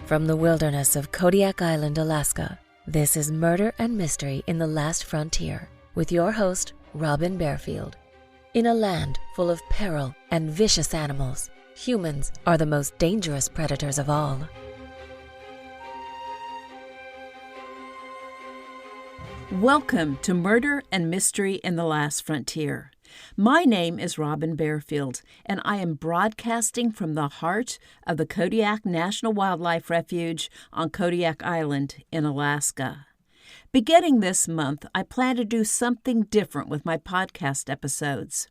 From the wilderness of Kodiak Island, Alaska, this is Murder and Mystery in the Last Frontier with your host, Robin Barefield. In a land full of peril and vicious animals, humans are the most dangerous predators of all. Welcome to Murder and Mystery in the Last Frontier. My name is Robin Barefield, and I am broadcasting from the heart of the Kodiak National Wildlife Refuge on Kodiak Island in Alaska. Beginning this month, I plan to do something different with my podcast episodes.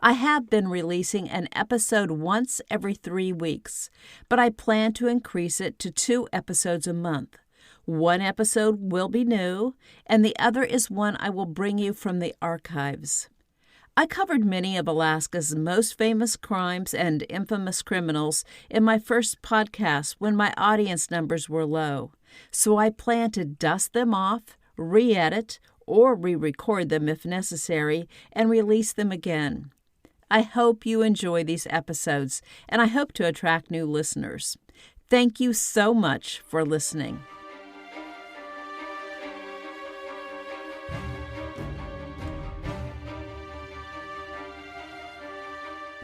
I have been releasing an episode once every 3 weeks, but I plan to increase it to 2 episodes a month. One episode will be new, and the other is one I will bring you from the archives. I covered many of Alaska's most famous crimes and infamous criminals in my first podcast when my audience numbers were low, so I plan to dust them off, re-edit, or re-record them if necessary, and release them again. I hope you enjoy these episodes, and I hope to attract new listeners. Thank you so much for listening.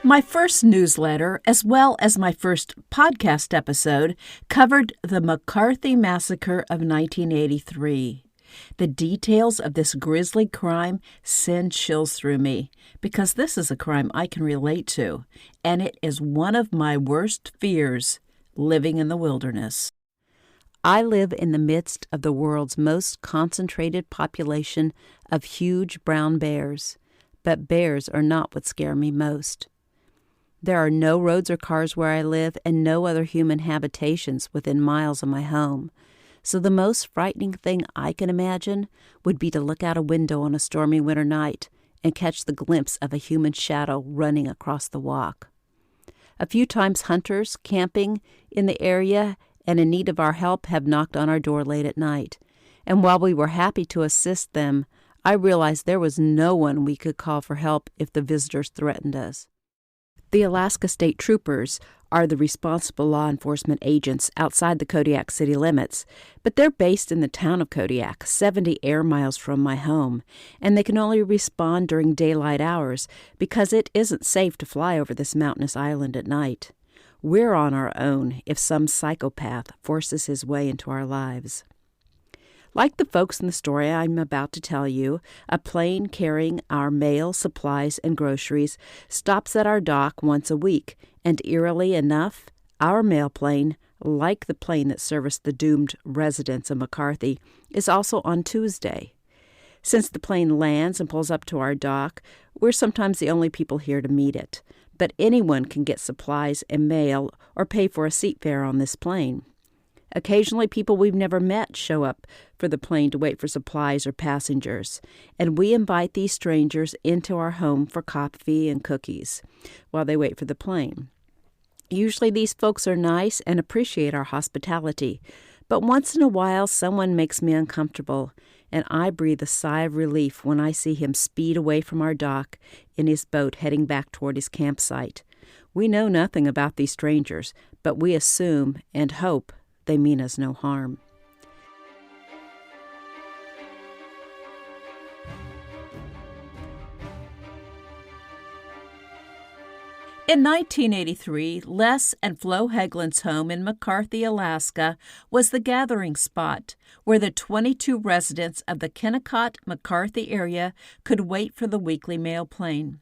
My first newsletter, as well as my first podcast episode, covered the McCarthy Massacre of 1983. The details of this grisly crime send chills through me, because this is a crime I can relate to, and it is one of my worst fears, living in the wilderness. I live in the midst of the world's most concentrated population of huge brown bears, but bears are not what scare me most. There are no roads or cars where I live and no other human habitations within miles of my home. So the most frightening thing I can imagine would be to look out a window on a stormy winter night and catch the glimpse of a human shadow running across the walk. A few times hunters camping in the area and in need of our help have knocked on our door late at night. And while we were happy to assist them, I realized there was no one we could call for help if the visitors threatened us. The Alaska State Troopers are the responsible law enforcement agents outside the Kodiak city limits, but they're based in the town of Kodiak, 70 air miles from my home, and they can only respond during daylight hours because it isn't safe to fly over this mountainous island at night. We're on our own if some psychopath forces his way into our lives. Like the folks in the story I'm about to tell you, a plane carrying our mail, supplies, and groceries stops at our dock once a week, and eerily enough, our mail plane, like the plane that serviced the doomed residents of McCarthy, is also on Tuesday. Since the plane lands and pulls up to our dock, we're sometimes the only people here to meet it, but anyone can get supplies and mail or pay for a seat fare on this plane. Occasionally, people we've never met show up for the plane to wait for supplies or passengers, and we invite these strangers into our home for coffee and cookies while they wait for the plane. Usually these folks are nice and appreciate our hospitality, but once in a while someone makes me uncomfortable, and I breathe a sigh of relief when I see him speed away from our dock in his boat heading back toward his campsite. We know nothing about these strangers, but we assume and hope they mean us no harm. In 1983, Les and Flo Hegland's home in McCarthy, Alaska, was the gathering spot where the 22 residents of the Kennecott-McCarthy area could wait for the weekly mail plane.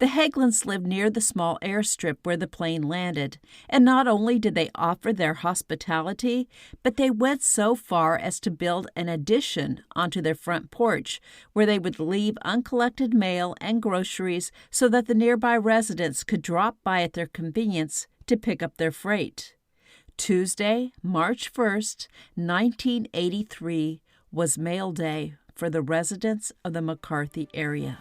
The Heglands lived near the small airstrip where the plane landed, and not only did they offer their hospitality, but they went so far as to build an addition onto their front porch where they would leave uncollected mail and groceries so that the nearby residents could drop by at their convenience to pick up their freight. Tuesday, March 1st, 1983, was Mail Day for the residents of the McCarthy area.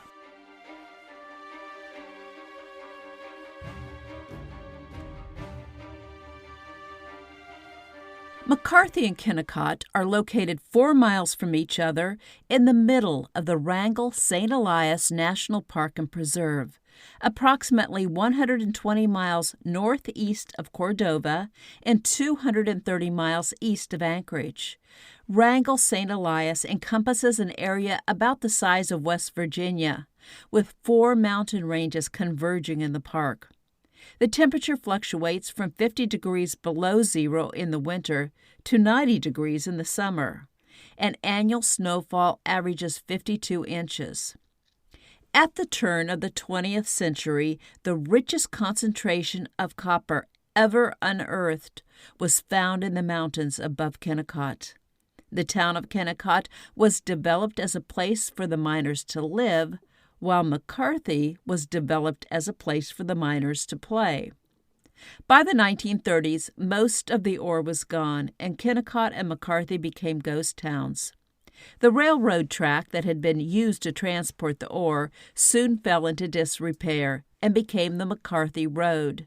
McCarthy and Kennecott are located 4 miles from each other in the middle of the Wrangell-St. Elias National Park and Preserve, approximately 120 miles northeast of Cordova and 230 miles east of Anchorage. Wrangell-St. Elias encompasses an area about the size of West Virginia, with 4 mountain ranges converging in the park. The temperature fluctuates from 50 degrees below zero in the winter to 90 degrees in the summer, and annual snowfall averages 52 inches. At the turn of the 20th century, the richest concentration of copper ever unearthed was found in the mountains above Kennecott. The town of Kennecott was developed as a place for the miners to live, while McCarthy was developed as a place for the miners to play. By the 1930s, most of the ore was gone, and Kennecott and McCarthy became ghost towns. The railroad track that had been used to transport the ore soon fell into disrepair and became the McCarthy Road.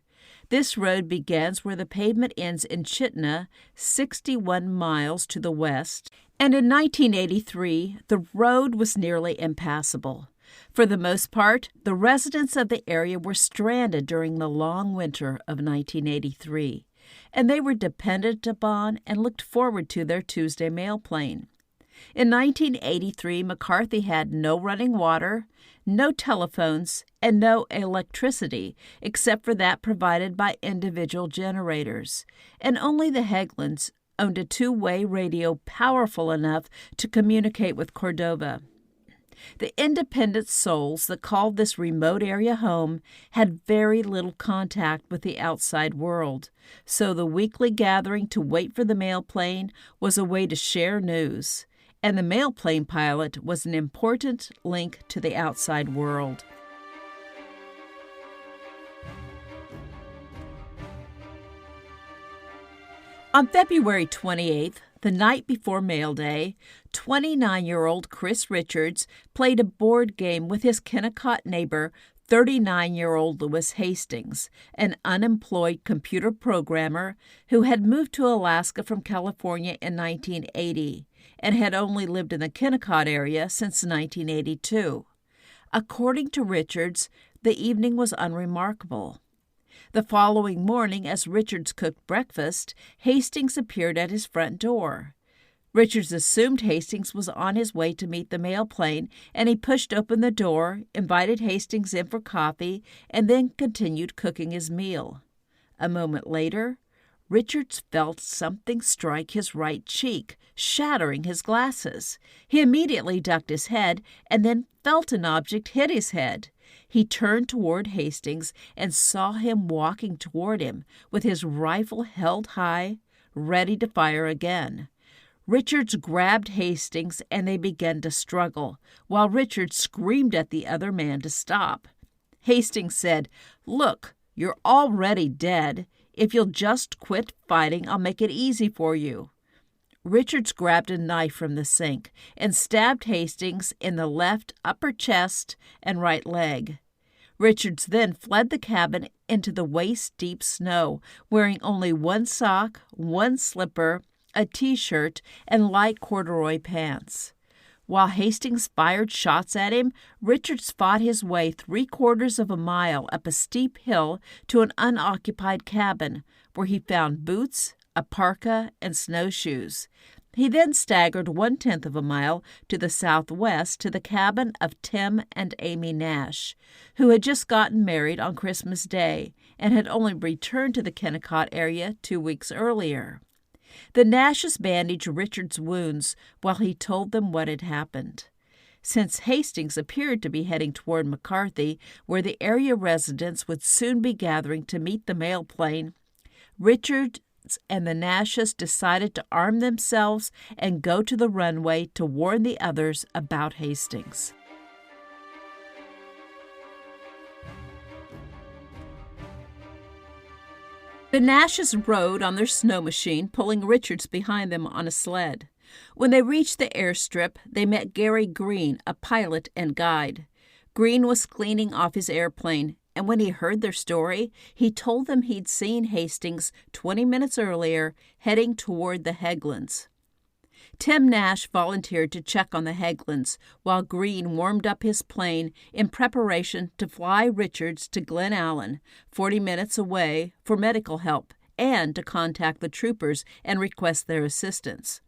This road begins where the pavement ends in Chitina, 61 miles to the west, and in 1983, the road was nearly impassable. For the most part, the residents of the area were stranded during the long winter of 1983, and they were dependent upon and looked forward to their Tuesday mail plane. In 1983, McCarthy had no running water, no telephones, and no electricity except for that provided by individual generators, and only the Heglands owned a two-way radio powerful enough to communicate with Cordova. The independent souls that called this remote area home had very little contact with the outside world, so the weekly gathering to wait for the mail plane was a way to share news, and the mail plane pilot was an important link to the outside world. On February 28th, the night before Mail Day, 29-year-old Chris Richards played a board game with his Kennecott neighbor, 39-year-old Lewis Hastings, an unemployed computer programmer who had moved to Alaska from California in 1980 and had only lived in the Kennecott area since 1982. According to Richards, the evening was unremarkable. The following morning, as Richards cooked breakfast, Hastings appeared at his front door. Richards assumed Hastings was on his way to meet the mail plane, and he pushed open the door, invited Hastings in for coffee, and then continued cooking his meal. A moment later, Richards felt something strike his right cheek, shattering his glasses. He immediately ducked his head and then felt an object hit his head. He turned toward Hastings and saw him walking toward him with his rifle held high, ready to fire again. Richards grabbed Hastings and they began to struggle, while Richards screamed at the other man to stop. Hastings said, "Look, you're already dead. If you'll just quit fighting, I'll make it easy for you." Richards grabbed a knife from the sink and stabbed Hastings in the left upper chest and right leg. Richards then fled the cabin into the waist-deep snow, wearing only one sock, one slipper, a T-shirt, and light corduroy pants. While Hastings fired shots at him, Richards fought his way 3/4 of a mile up a steep hill to an unoccupied cabin, where he found boots, a parka, and snowshoes. He then staggered 1/10 of a mile to the southwest to the cabin of Tim and Amy Nash, who had just gotten married on Christmas Day and had only returned to the Kennecott area 2 weeks earlier. The Nashes bandaged Richard's wounds while he told them what had happened. Since Hastings appeared to be heading toward McCarthy, where the area residents would soon be gathering to meet the mail plane, Richards and the Nashes decided to arm themselves and go to the runway to warn the others about Hastings. The Nashes rode on their snow machine, pulling Richards behind them on a sled. When they reached the airstrip, they met Gary Green, a pilot and guide. Green was cleaning off his airplane, and when he heard their story, he told them he'd seen Hastings 20 minutes earlier heading toward the Heglands. Tim Nash volunteered to check on the Heglands while Green warmed up his plane in preparation to fly Richards to Glen Allen, 40 minutes away, for medical help and to contact the troopers and request their assistance.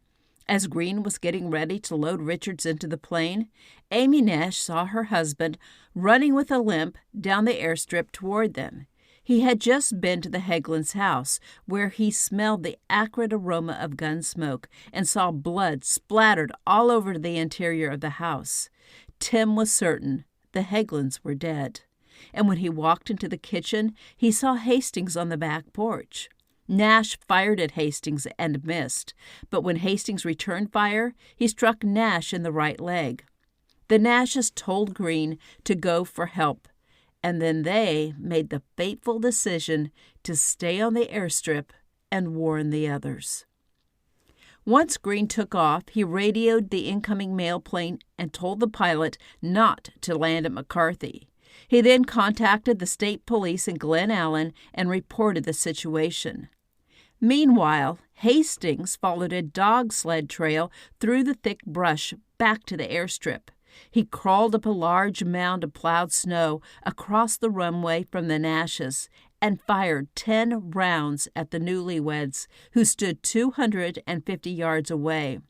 As Green was getting ready to load Richards into the plane, Amy Nash saw her husband running with a limp down the airstrip toward them. He had just been to the Heglands' house, where he smelled the acrid aroma of gun smoke and saw blood splattered all over the interior of the house. Tim was certain the Heglands were dead, and when he walked into the kitchen, he saw Hastings on the back porch. Nash fired at Hastings and missed, but when Hastings returned fire, he struck Nash in the right leg. The Nashes told Green to go for help, and then they made the fateful decision to stay on the airstrip and warn the others. Once Green took off, he radioed the incoming mail plane and told the pilot not to land at McCarthy. He then contacted the state police in Glen Allen and reported the situation. Meanwhile, Hastings followed a dog sled trail through the thick brush back to the airstrip. He crawled up a large mound of plowed snow across the runway from the Nashes and fired 10 rounds at the newlyweds, who stood 250 yards away.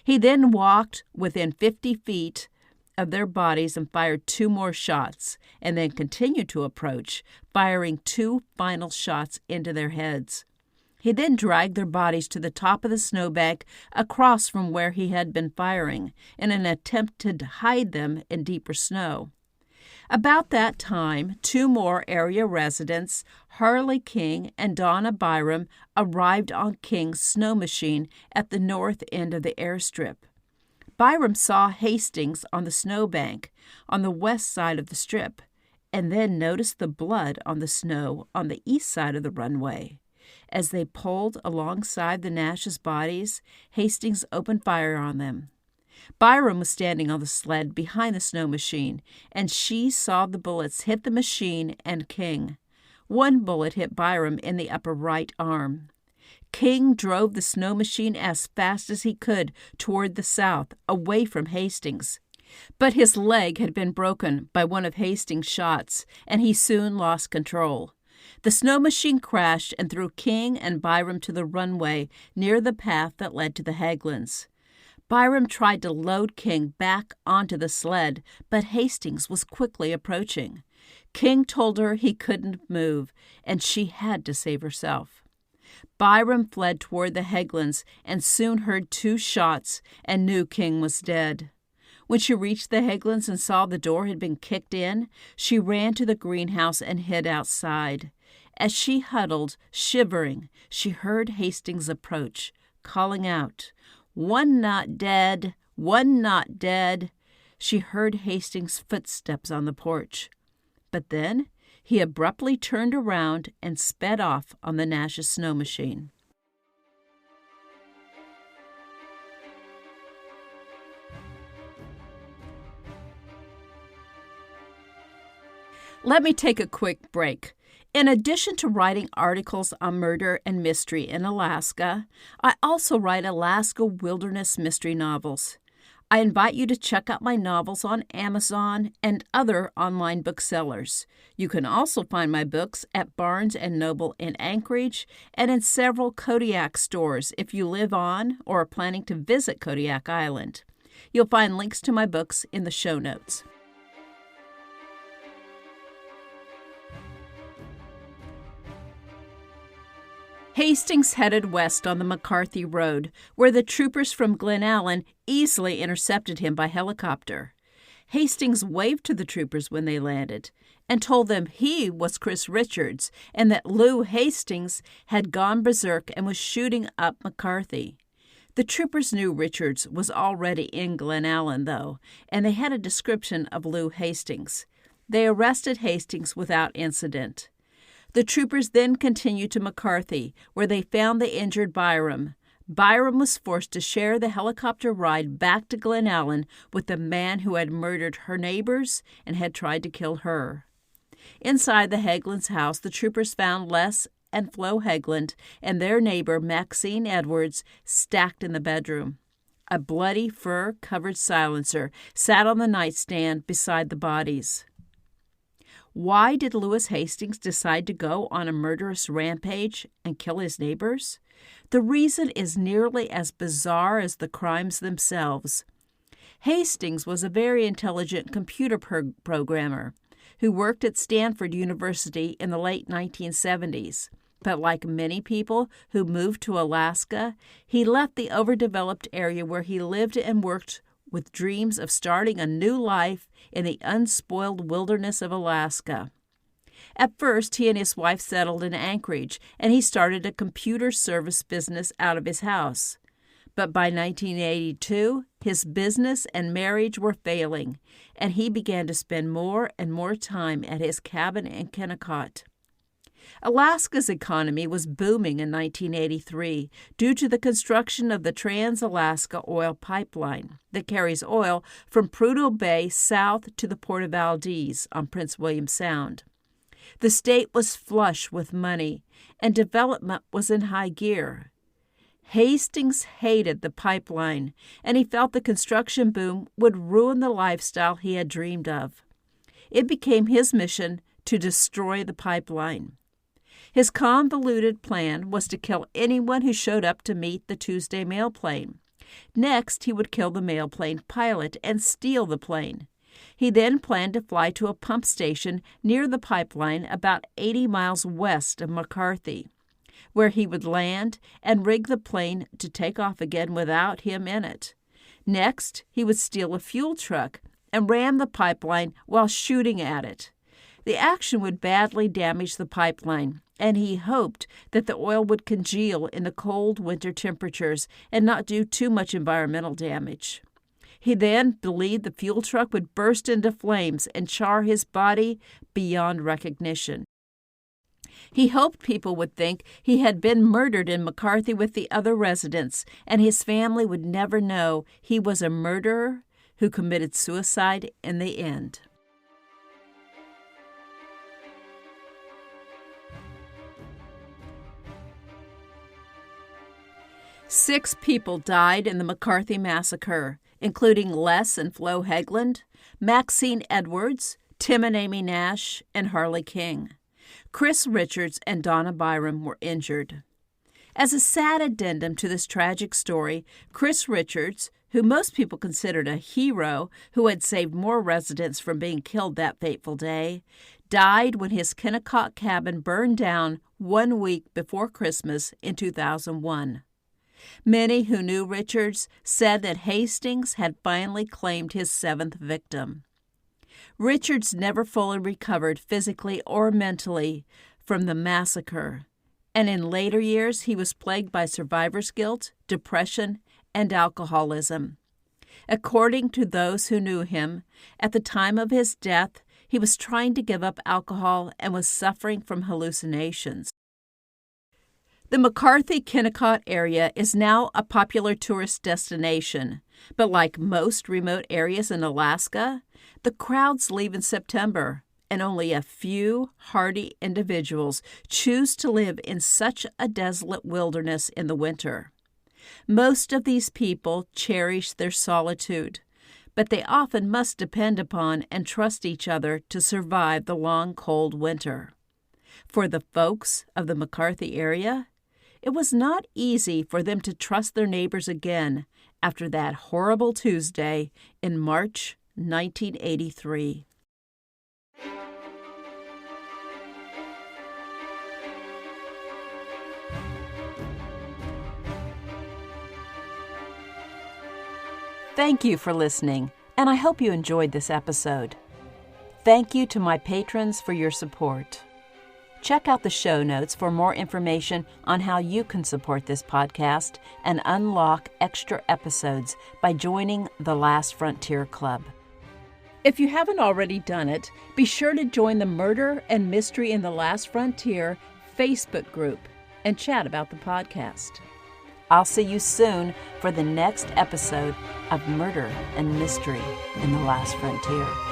He then walked within 50 feet of their bodies and fired 2 more shots, and then continued to approach, firing 2 final shots into their heads. He then dragged their bodies to the top of the snowbank across from where he had been firing in an attempt to hide them in deeper snow. About that time, 2 more area residents, Harley King and Donna Byram, arrived on King's snow machine at the north end of the airstrip. Byram saw Hastings on the snowbank on the west side of the strip, and then noticed the blood on the snow on the east side of the runway. As they pulled alongside the Nash's bodies, Hastings opened fire on them. Byram was standing on the sled behind the snow machine, and she saw the bullets hit the machine and King. 1 bullet hit Byram in the upper right arm. King drove the snow machine as fast as he could toward the south, away from Hastings. But his leg had been broken by one of Hastings' shots, and he soon lost control. The snow machine crashed and threw King and Byram to the runway near the path that led to the Heglands. Byram tried to load King back onto the sled, but Hastings was quickly approaching. King told her he couldn't move, and she had to save herself. Byram fled toward the Heglands and soon heard 2 shots and knew King was dead. When she reached the Heglands and saw the door had been kicked in, she ran to the greenhouse and hid outside. As she huddled, shivering, she heard Hastings approach, calling out, "One not dead, one not dead." She heard Hastings' footsteps on the porch. But then he abruptly turned around and sped off on the Nash's snow machine. Let me take a quick break. In addition to writing articles on murder and mystery in Alaska, I also write Alaska wilderness mystery novels. I invite you to check out my novels on Amazon and other online booksellers. You can also find my books at Barnes & Noble in Anchorage and in several Kodiak stores if you live on or are planning to visit Kodiak Island. You'll find links to my books in the show notes. Hastings headed west on the McCarthy Road, where the troopers from Glen Allen easily intercepted him by helicopter. Hastings waved to the troopers when they landed and told them he was Chris Richards and that Lou Hastings had gone berserk and was shooting up McCarthy. The troopers knew Richards was already in Glen Allen, though, and they had a description of Lou Hastings. They arrested Hastings without incident. The troopers then continued to McCarthy, where they found the injured Byram. Byram was forced to share the helicopter ride back to Glen Allen with the man who had murdered her neighbors and had tried to kill her. Inside the Hageland's house, the troopers found Les and Flo Hageland and their neighbor Maxine Edwards stacked in the bedroom. A bloody fur-covered silencer sat on the nightstand beside the bodies. Why did Lewis Hastings decide to go on a murderous rampage and kill his neighbors? The reason is nearly as bizarre as the crimes themselves. Hastings was a very intelligent computer programmer who worked at Stanford University in the late 1970s. But like many people who moved to Alaska, he left the overdeveloped area where he lived and worked with dreams of starting a new life in the unspoiled wilderness of Alaska. At first, he and his wife settled in Anchorage, and he started a computer service business out of his house. But by 1982, his business and marriage were failing, and he began to spend more and more time at his cabin in Kennecott. Alaska's economy was booming in 1983 due to the construction of the Trans-Alaska Oil Pipeline that carries oil from Prudhoe Bay south to the Port of Valdez on Prince William Sound. The state was flush with money, and development was in high gear. Hastings hated the pipeline, and he felt the construction boom would ruin the lifestyle he had dreamed of. It became his mission to destroy the pipeline. His convoluted plan was to kill anyone who showed up to meet the Tuesday mail plane. Next, he would kill the mail plane pilot and steal the plane. He then planned to fly to a pump station near the pipeline about 80 miles west of McCarthy, where he would land and rig the plane to take off again without him in it. Next, he would steal a fuel truck and ram the pipeline while shooting at it. The action would badly damage the pipeline, and he hoped that the oil would congeal in the cold winter temperatures and not do too much environmental damage. He then believed the fuel truck would burst into flames and char his body beyond recognition. He hoped people would think he had been murdered in McCarthy with the other residents, and his family would never know he was a murderer who committed suicide in the end. Six people died in the McCarthy Massacre, including Les and Flo Hageland, Maxine Edwards, Tim and Amy Nash, and Harley King. Chris Richards and Donna Byram were injured. As a sad addendum to this tragic story, Chris Richards, who most people considered a hero who had saved more residents from being killed that fateful day, died when his Kennecott cabin burned down 1 week before Christmas in 2001. Many who knew Richards said that Hastings had finally claimed his 7th victim. Richards never fully recovered physically or mentally from the massacre, and in later years he was plagued by survivor's guilt, depression, and alcoholism. According to those who knew him, at the time of his death, he was trying to give up alcohol and was suffering from hallucinations. The McCarthy-Kennecott area is now a popular tourist destination, but like most remote areas in Alaska, the crowds leave in September, and only a few hardy individuals choose to live in such a desolate wilderness in the winter. Most of these people cherish their solitude, but they often must depend upon and trust each other to survive the long, cold winter. For the folks of the McCarthy area, it was not easy for them to trust their neighbors again after that horrible Tuesday in March 1983. Thank you for listening, and I hope you enjoyed this episode. Thank you to my patrons for your support. Check out the show notes for more information on how you can support this podcast and unlock extra episodes by joining the Last Frontier Club. If you haven't already done it, be sure to join the Murder and Mystery in the Last Frontier Facebook group and chat about the podcast. I'll see you soon for the next episode of Murder and Mystery in the Last Frontier.